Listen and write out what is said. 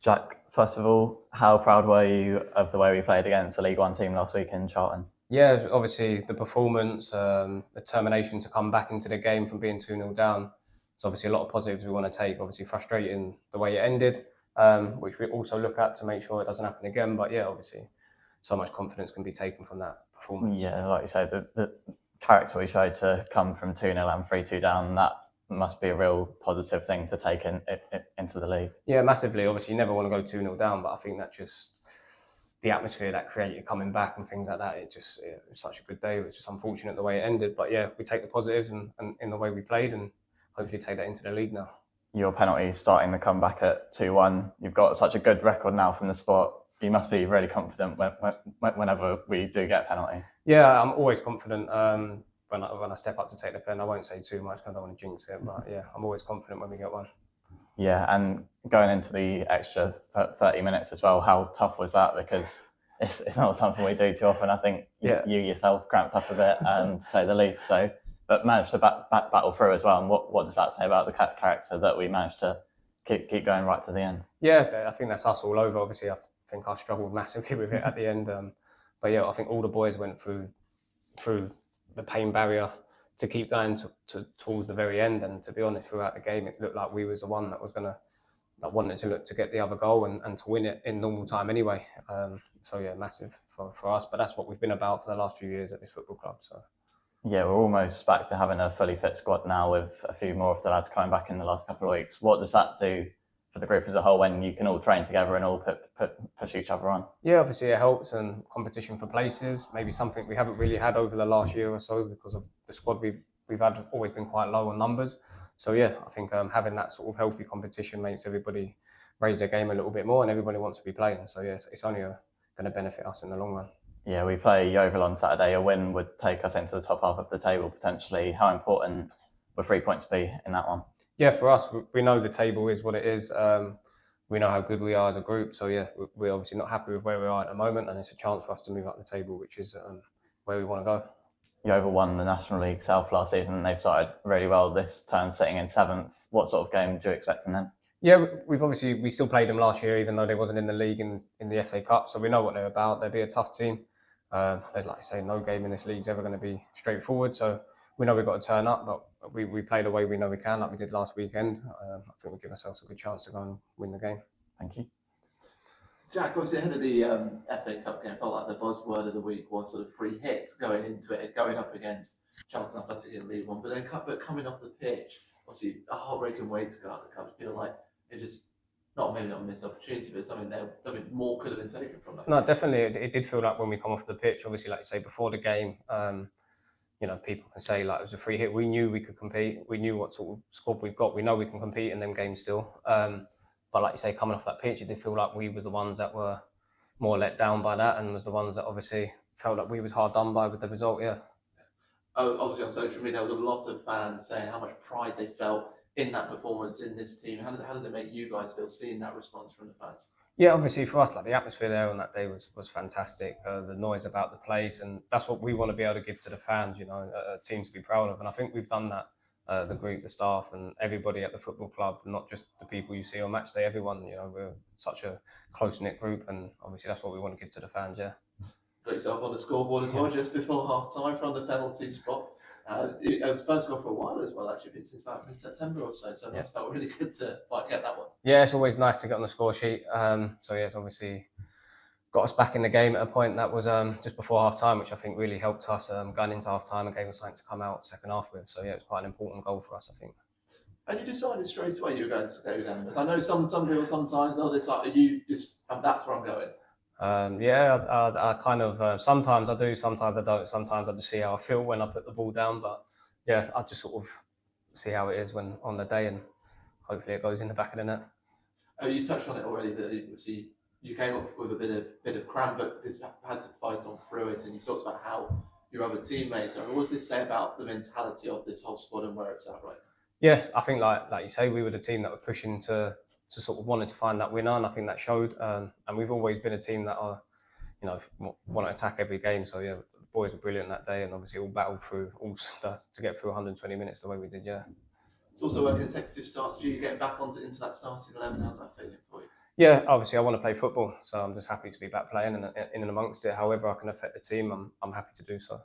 Jack, first of all, how proud were you of the way we played against the League One team last week in Charlton? Yeah, obviously the performance, the determination to come back into the game from being 2-0 down. It's obviously a lot of positives we want to take. Obviously frustrating the way it ended, which we also look at to make sure it doesn't happen again. But yeah, obviously so much confidence can be taken from that performance. Yeah, like you say, the character we showed to come from 2-0 and 3-2 down, that must be a real positive thing to take into the league. Yeah, massively. Obviously you never want to go 2-0 down, but I think that just the atmosphere that created coming back and things like that, it was such a good day. It was just unfortunate the way it ended. But yeah, we take the positives and in the way we played and hopefully take that into the league now. Your penalty starting the comeback at 2-1. You've got such a good record now from the spot. You must be really confident whenever we do get a penalty. Yeah, I'm always confident when I step up to take the pen. I won't say too much because I don't want to jinx it. But yeah, I'm always confident when we get one. Yeah, and going into the extra 30 minutes as well, how tough was that? Because it's not something we do too often. I think you yourself cramped up a bit, to say the least. So, but managed to battle through as well. And what does that say about the character that we managed to keep going right to the end? Yeah, I think that's us all over. Obviously, I think I struggled massively with it at the end. But yeah, I think all the boys went through the pain barrier to keep going towards the very end. And to be honest, throughout the game, it looked like we was the one that was that wanted to look to get the other goal and to win it in normal time anyway. So yeah, massive for us. But that's what we've been about for the last few years at this football club. So yeah, we're almost back to having a fully fit squad now with a few more of the lads coming back in the last couple of weeks. What does that do for the group as a whole when you can all train together and all push each other on? Yeah, obviously it helps, and competition for places, maybe something we haven't really had over the last year or so because of the squad we've had always been quite low on numbers. So yeah, I think having that sort of healthy competition makes everybody raise their game a little bit more and everybody wants to be playing. So yeah, it's only going to benefit us in the long run. Yeah, we play Yeovil on Saturday. A win would take us into the top half of the table potentially. How important would 3 points be in that one? Yeah, for us, we know the table is what it is. We know how good we are as a group. So yeah, we're obviously not happy with where we are at the moment, and it's a chance for us to move up the table, which is where we want to go. Yeovil won the National League South last season, and they've started really well this term, sitting in 7th. What sort of game do you expect from them? Yeah, we still played them last year, even though they wasn't in the league in the FA Cup. So we know what they're about. They'll be a tough team. There's, like I say, no game in this league is ever going to be straightforward. So we know we've got to turn up, but we play the way we know we can, like we did last weekend. I think we give ourselves a good chance to go and win the game. Thank you. Jack, obviously ahead of the FA Cup game, felt like the buzzword of the week was sort of free hit going into it, going up against Charlton Athletic in League One. But coming off the pitch, obviously a heartbreaking way to go out the cup. I feel like it just maybe not a missed opportunity, but something more could have been taken from that. No, definitely, it did feel like when we come off the pitch. Obviously, like you say, before the game, people can say like it was a free hit. We knew we could compete. We knew what sort of squad we've got. We know we can compete in them games still. But like you say, coming off that pitch, it did feel like we was the ones that were more let down by that, and was the ones that obviously felt like we was hard done by with the result. Yeah. Obviously on social media, there was a lot of fans saying how much pride they felt in that performance in this team. How does it make you guys feel seeing that response from the fans? Yeah, obviously for us, like the atmosphere there on that day was fantastic. The noise about the place, and that's what we want to be able to give to the fans. A team to be proud of, and I think we've done that. The group, the staff, and everybody at the football club, not just the people you see on match day. Everyone, we're such a close knit group, and obviously that's what we want to give to the fans. Yeah. Got yourself on the scoreboard as well just before half time from the penalty spot. It was first goal for a while as well, actually, since about mid-September or so. So that's felt really good to get that one. Yeah, it's always nice to get on the score sheet. So yeah, it's obviously got us back in the game at a point that was just before half time, which I think really helped us going into half time and gave us something to come out second half with. So yeah, it was quite an important goal for us, I think. And you decided straight away you were going to go with animals. I know some people sometimes they'll decide, are you just, that's where I'm going? I kind of sometimes I do, sometimes I don't. Sometimes I just see how I feel when I put the ball down. But yeah, I just sort of see how it is when on the day, and hopefully it goes in the back of the net. Oh, you touched on it already, but obviously you came up with a bit of cramp, but had to fight on through it. And you talked about how your other teammates. What does this say about the mentality of this whole squad and where it's at right now? Yeah, I think like you say, we were the team that were pushing to sort of wanted to find that winner, and I think that showed. And we've always been a team that are, want to attack every game. So yeah, the boys were brilliant that day, and obviously all battled through to get through 120 minutes the way we did. Yeah. It's also a consecutive starts for you getting back into that starting 11. How's that feeling for you? Yeah, obviously I want to play football, so I'm just happy to be back playing and in and amongst it. However I can affect the team, I'm happy to do so.